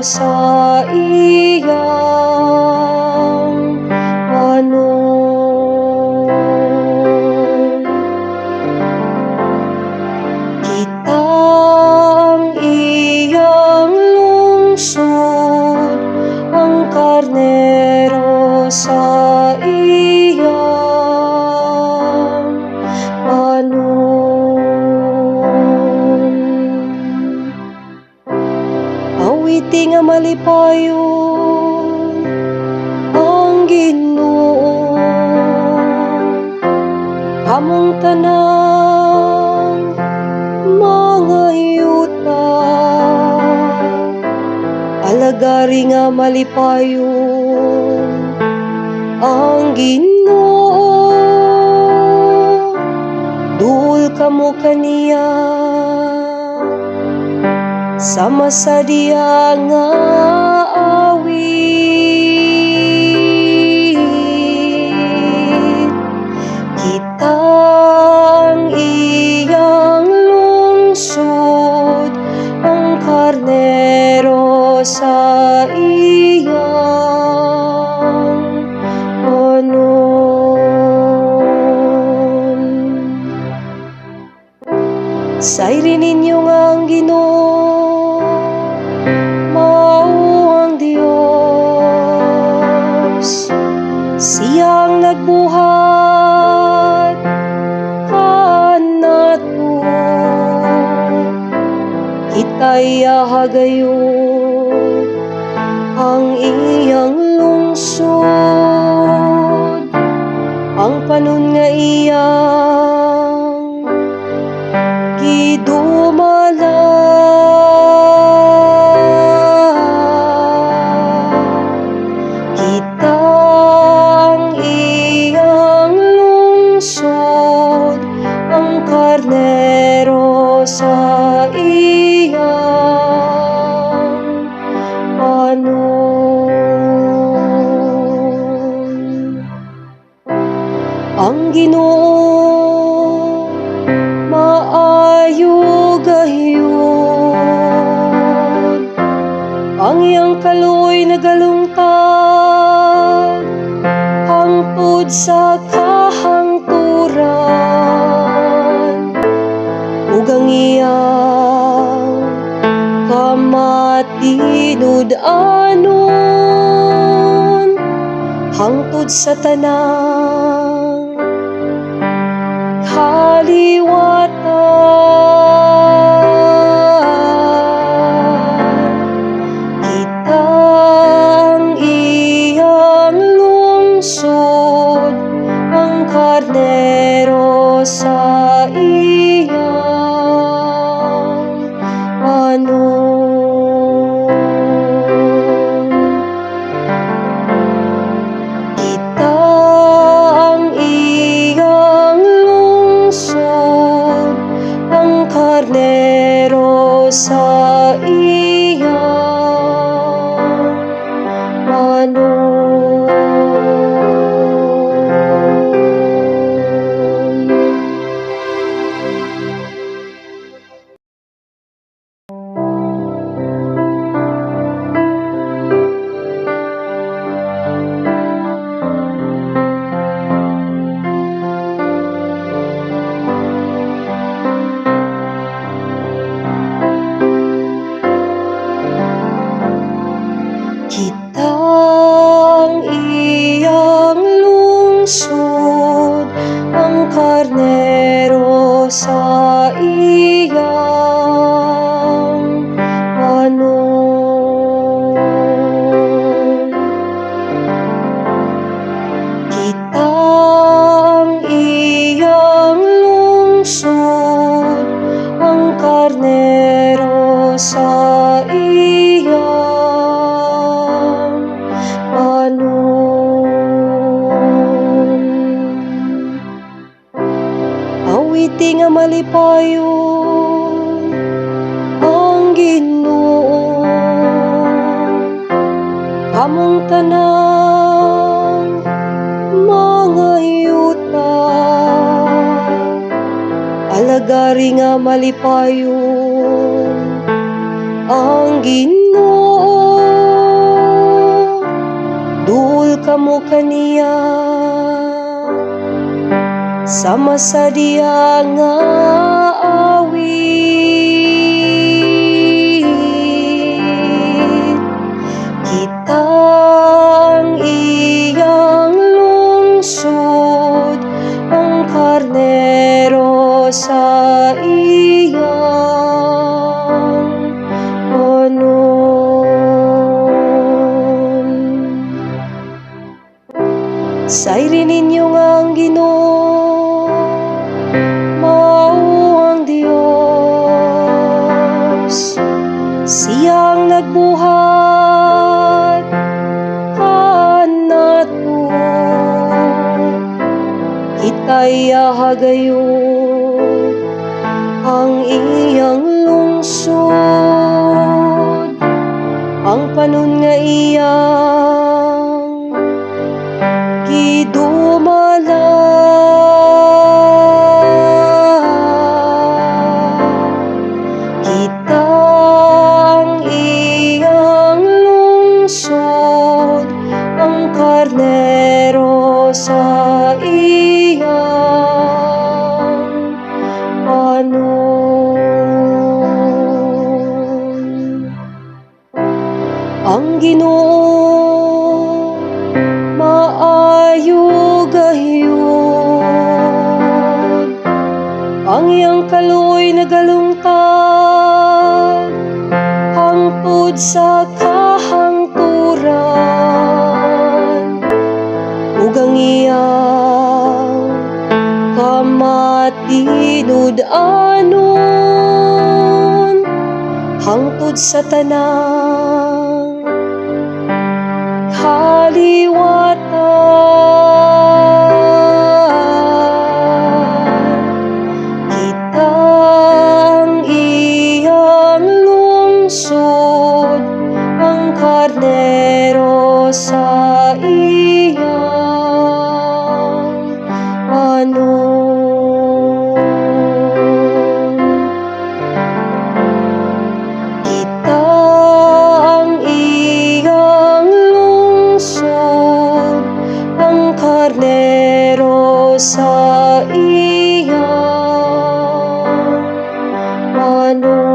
sa iyang panon. Kitang iyang lungsod, ang karnero sa iyang panon. Awiti nga malipayon ang Ginoo, among tanang mga yuta. Alagari nga malipayon ang Ginoo, duol kamo kaniya sama sa diya nga awit. Kitang iyang lungsod, ang karnero sa iyang panon. Sayri ninyo nga ang Ginoo, mao ang Dios. Siyang nagbuhat kanato, kita'y ahagayon ang iyang lungsod, ang panon nga iyang gidumala. Kitang iyang lungsod, ang karnero sa iyang panon. Ang Ginoo maayo gayud, ang iyang kaluoy nagalungtad hangtod sa kahangturan, ug ang iyang kamatinud-anon hangtod sa tanang kaliwatan. Kitang iyang lungsod, ang karnero sa iyang panon. Kitang iyang lungsod, ang karnero sa iyang panon. Kitang iyang lungsod, ang karnero sa iyang panon. Kitang iyang lungsod, ang karnero sa iyang panon. Awiti nga malipayon ang Ginoo, among tanang mga yuta. Alagari nga malipayon ang Ginoo, kamo kaniya sama sa diya nga awit. Kitang iyang lungsod ang karnero sa iyang panon. Sayri ninyo nga ang Ginoo, mao ang Dios. Siyang nagbuhat kanato, kita'y ahagayon ang iyang lungsod, ang panon nga iyang gidumala. Kitang iyang lungsod ang karnero sa iyang panon. Ang Ginoo maayo gayud, ang iyang kaluoy nagalungtad hangtod sa kahangturan, ug ang iyang kamatinud-anon hangtod sa tanang kaliwatan. Kitang iyang lungsod ang karnero sa iyang panon. Kitang iyang lungsod ang karnero sa iyang panon.